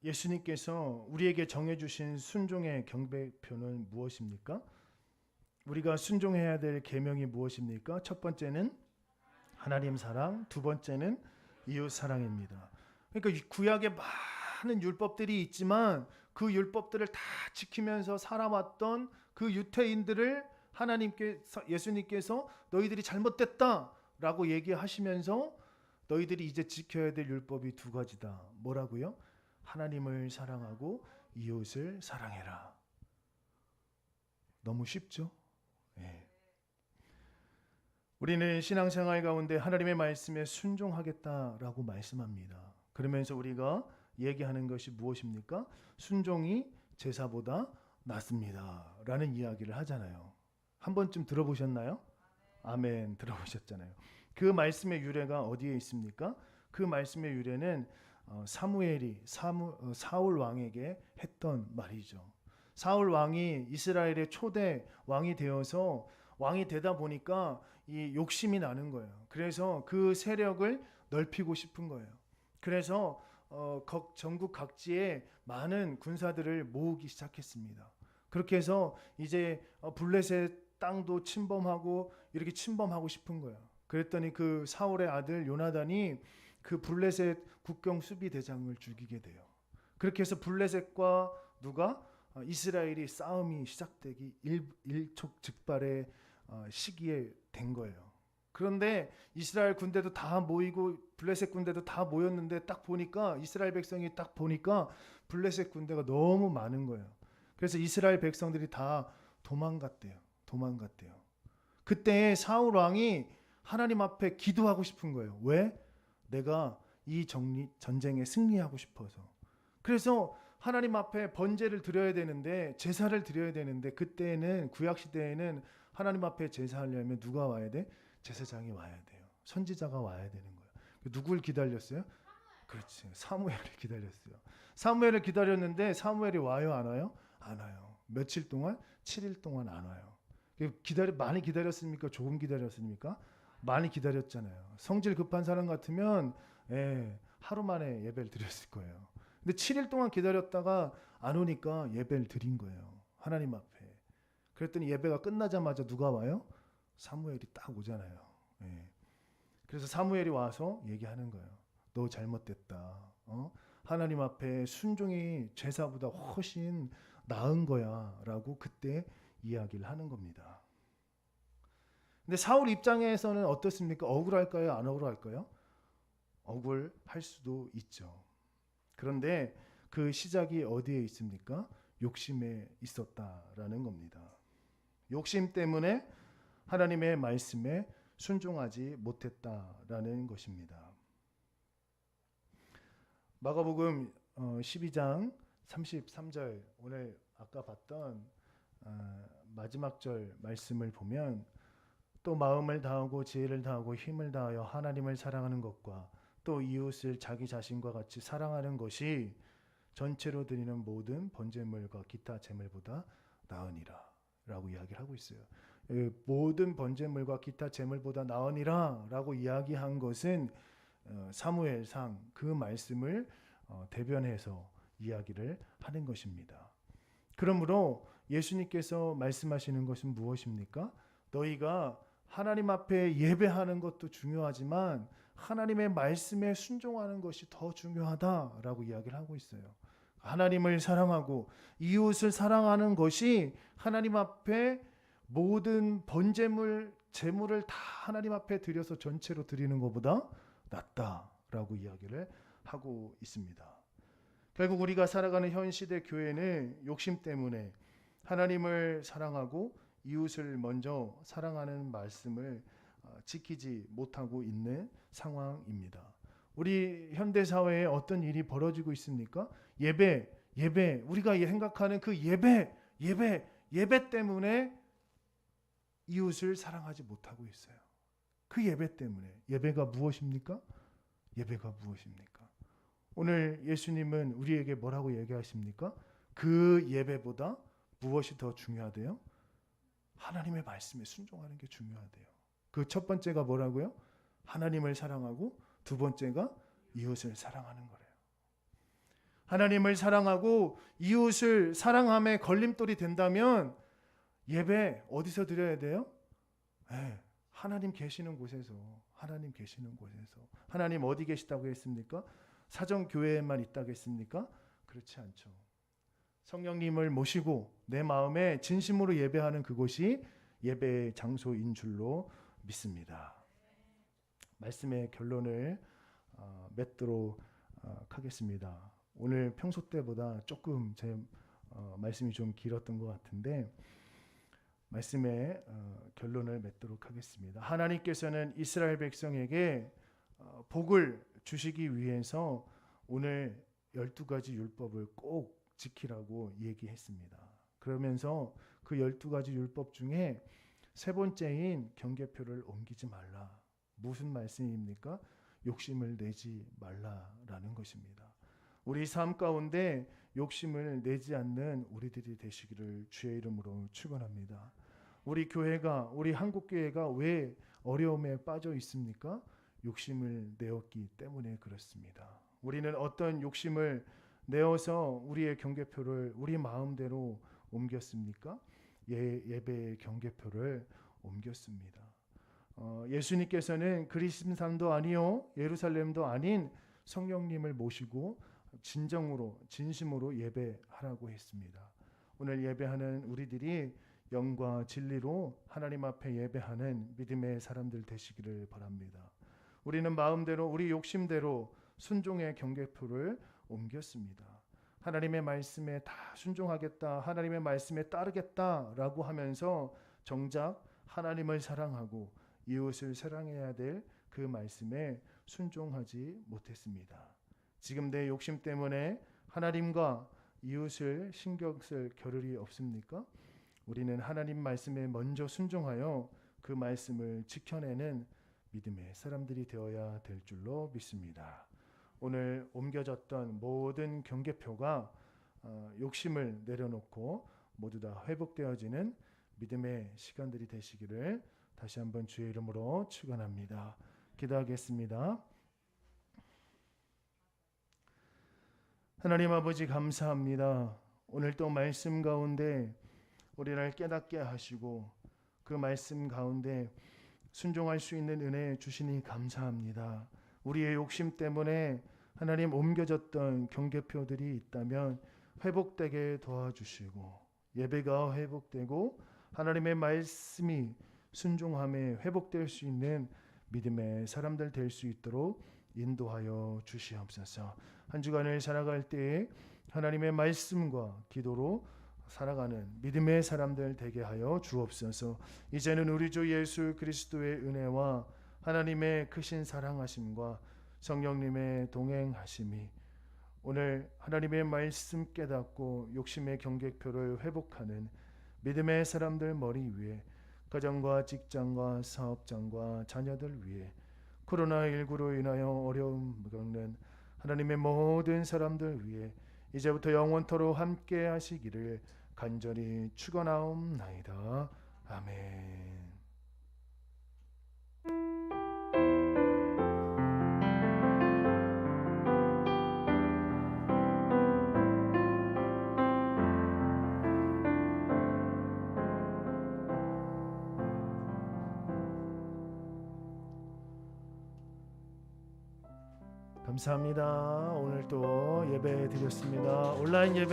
예수님께서 우리에게 정해주신 순종의 경배표는 무엇입니까? 우리가 순종해야 될 계명이 무엇입니까? 첫 번째는 하나님 사랑, 두 번째는 이웃 사랑입니다. 그러니까 구약에 많은 율법들이 있지만 그 율법들을 다 지키면서 살아왔던 그 유태인들을 예수님께서 너희들이 잘못됐다라고 얘기하시면서 너희들이 이제 지켜야 될 율법이 두 가지다. 뭐라고요? 하나님을 사랑하고 이웃을 사랑해라. 너무 쉽죠? 예. 우리는 신앙생활 가운데 하나님의 말씀에 순종하겠다라고 말씀합니다. 그러면서 우리가 얘기하는 것이 무엇입니까? 순종이 제사보다 낫습니다 라는 이야기를 하잖아요. 한 번쯤 들어보셨나요? 아멘. 들어보셨잖아요. 그 말씀의 유래가 어디에 있습니까? 그 말씀의 유래는 사무엘이 사울 왕에게 했던 말이죠. 사울 왕이 이스라엘의 초대 왕이 되어서 왕이 되다 보니까 이 욕심이 나는 거예요. 그래서 그 세력을 넓히고 싶은 거예요. 그래서 전국 각지에 많은 군사들을 모으기 시작했습니다. 그렇게 해서 이제 블레셋 땅도 침범하고 이렇게 침범하고 싶은 거예요. 그랬더니 그 사울의 아들 요나단이 그 블레셋 국경 수비 대장을 죽이게 돼요. 그렇게 해서 블레셋과 누가 이스라엘이 싸움이 시작되기 일촉즉발의 시기에 된 거예요. 그런데 이스라엘 군대도 다 모이고 블레셋 군대도 다 모였는데 딱 보니까 이스라엘 백성이 딱 보니까 블레셋 군대가 너무 많은 거예요. 그래서 이스라엘 백성들이 다 도망갔대요. 그때 사울 왕이 하나님 앞에 기도하고 싶은 거예요. 왜? 내가 이 전쟁에 승리하고 싶어서. 그래서 하나님 앞에 번제를 드려야 되는데 제사를 드려야 되는데 그때는 구약 시대에는 하나님 앞에 제사하려면 누가 와야 돼? 제사장이 와야 돼요. 선지자가 와야 되는 거예요. 누굴 기다렸어요? 그렇지. 사무엘을 기다렸어요. 사무엘을 기다렸는데 사무엘이 와요, 안 와요? 안 와요. 며칠 동안? 7일 동안 안 와요. 많이 기다렸습니까? 조금 기다렸습니까? 많이 기다렸잖아요. 성질 급한 사람 같으면 하루 만에 예배를 드렸을 거예요. 근데 7일 동안 기다렸다가 안 오니까 예배를 드린 거예요. 하나님 앞에. 그랬더니 예배가 끝나자마자 누가 와요? 사무엘이 딱 오잖아요. 그래서 사무엘이 와서 얘기하는 거예요. 너 잘못됐다. 하나님 앞에 순종이 제사보다 훨씬 나은 거야 라고 그때 이야기를 하는 겁니다. 근데 사울 입장에서는 어떻습니까? 억울할까요? 안 억울할까요? 억울할 수도 있죠. 그런데 그 시작이 어디에 있습니까? 욕심에 있었다라는 겁니다. 욕심 때문에 하나님의 말씀에 순종하지 못했다라는 것입니다. 마가복음 12장 33절 오늘 아까 봤던 마지막 절 말씀을 보면 또 마음을 다하고 지혜를 다하고 힘을 다하여 하나님을 사랑하는 것과 또 이웃을 자기 자신과 같이 사랑하는 것이 전체로 드리는 모든 번제물과 기타 제물보다 나으니라 라고 이야기를 하고 있어요. 모든 번제물과 기타 제물보다 나으니라 라고 이야기한 것은 사무엘상 그 말씀을 대변해서 이야기를 하는 것입니다. 그러므로 예수님께서 말씀하시는 것은 무엇입니까? 너희가 하나님 앞에 예배하는 것도 중요하지만 하나님의 말씀에 순종하는 것이 더 중요하다라고 이야기를 하고 있어요. 하나님을 사랑하고 이웃을 사랑하는 것이 하나님 앞에 모든 번제물, 제물을 다 하나님 앞에 드려서 전체로 드리는 것보다 낫다라고 이야기를 하고 있습니다. 결국 우리가 살아가는 현 시대 교회는 욕심 때문에 하나님을 사랑하고 이웃을 먼저 사랑하는 말씀을 지키지 못하고 있는 상황입니다. 우리 현대 사회에 어떤 일이 벌어지고 있습니까? 예배 우리가 생각하는 그 예배 때문에 이웃을 사랑하지 못하고 있어요. 그 예배 때문에. 예배가 무엇입니까? 오늘 예수님은 우리에게 뭐라고 얘기하십니까? 그 예배보다 무엇이 더 중요하대요? 하나님의 말씀에 순종하는 게 중요하대요. 그 첫 번째가 뭐라고요? 하나님을 사랑하고 두 번째가 이웃을 사랑하는 거래요. 하나님을 사랑하고 이웃을 사랑함에 걸림돌이 된다면 예배 어디서 드려야 돼요? 하나님 계시는 곳에서. 하나님 어디 계시다고 했습니까? 사정교회에만 있다고 했습니까? 그렇지 않죠. 성령님을 모시고 내 마음에 진심으로 예배하는 그곳이 예배의 장소인 줄로 믿습니다. 말씀의 결론을 맺도록 하겠습니다. 오늘 평소 때보다 조금 제 말씀이 좀 길었던 것 같은데 말씀의 결론을 맺도록 하겠습니다. 하나님께서는 이스라엘 백성에게 복을 주시기 위해서 오늘 12가지 율법을 꼭 지키라고 얘기했습니다. 그러면서 그 12가지 율법 중에 세 번째인 경계표를 옮기지 말라. 무슨 말씀입니까? 욕심을 내지 말라라는 것입니다. 우리 삶 가운데 욕심을 내지 않는 우리들이 되시기를 주의 이름으로 축원합니다. 우리 교회가, 우리 한국교회가 왜 어려움에 빠져 있습니까? 욕심을 내었기 때문에 그렇습니다. 우리는 어떤 욕심을 내어서 우리의 경계표를 우리 마음대로 옮겼습니까? 예배의 경계표를 옮겼습니다. 예수님께서는 그리스도산도 아니요 예루살렘도 아닌 성령님을 모시고 진심으로 예배하라고 했습니다. 오늘 예배하는 우리들이 영과 진리로 하나님 앞에 예배하는 믿음의 사람들 되시기를 바랍니다. 우리는 마음대로 우리 욕심대로 순종의 경계표를 옮겼습니다. 하나님의 말씀에 다 순종하겠다, 하나님의 말씀에 따르겠다라고 하면서 정작 하나님을 사랑하고 이웃을 사랑해야 될 그 말씀에 순종하지 못했습니다. 지금 내 욕심 때문에 하나님과 이웃을 신경 쓸 겨를이 없습니까? 우리는 하나님 말씀에 먼저 순종하여 그 말씀을 지켜내는 믿음의 사람들이 되어야 될 줄로 믿습니다. 오늘 옮겨졌던 모든 경계표가 욕심을 내려놓고 모두 다 회복되어지는 믿음의 시간들이 되시기를 다시 한번 주의 이름으로 축원합니다. 기도하겠습니다. 하나님 아버지 감사합니다. 오늘 또 말씀 가운데 우리를 깨닫게 하시고 그 말씀 가운데 순종할 수 있는 은혜 주시니 감사합니다. 우리의 욕심 때문에 하나님 옮겨졌던 경계표들이 있다면 회복되게 도와주시고 예배가 회복되고 하나님의 말씀이 순종함에 회복될 수 있는 믿음의 사람들 될 수 있도록 인도하여 주시옵소서. 한 주간을 살아갈 때에 하나님의 말씀과 기도로 살아가는 믿음의 사람들 되게 하여 주옵소서. 이제는 우리 주 예수 그리스도의 은혜와 하나님의 크신 사랑하심과 성령님의 동행하심이 오늘 하나님의 말씀 깨닫고 욕심의 경계표를 회복하는 믿음의 사람들 머리 위에 가정과 직장과 사업장과 자녀들 위에 코로나19로 인하여 어려움 겪는 하나님의 모든 사람들 위에 이제부터 영원토록 함께 하시기를 간절히 축원하옵나이다. 아멘. 감사합니다. 오늘 또 예배 드렸습니다. 온라인 예배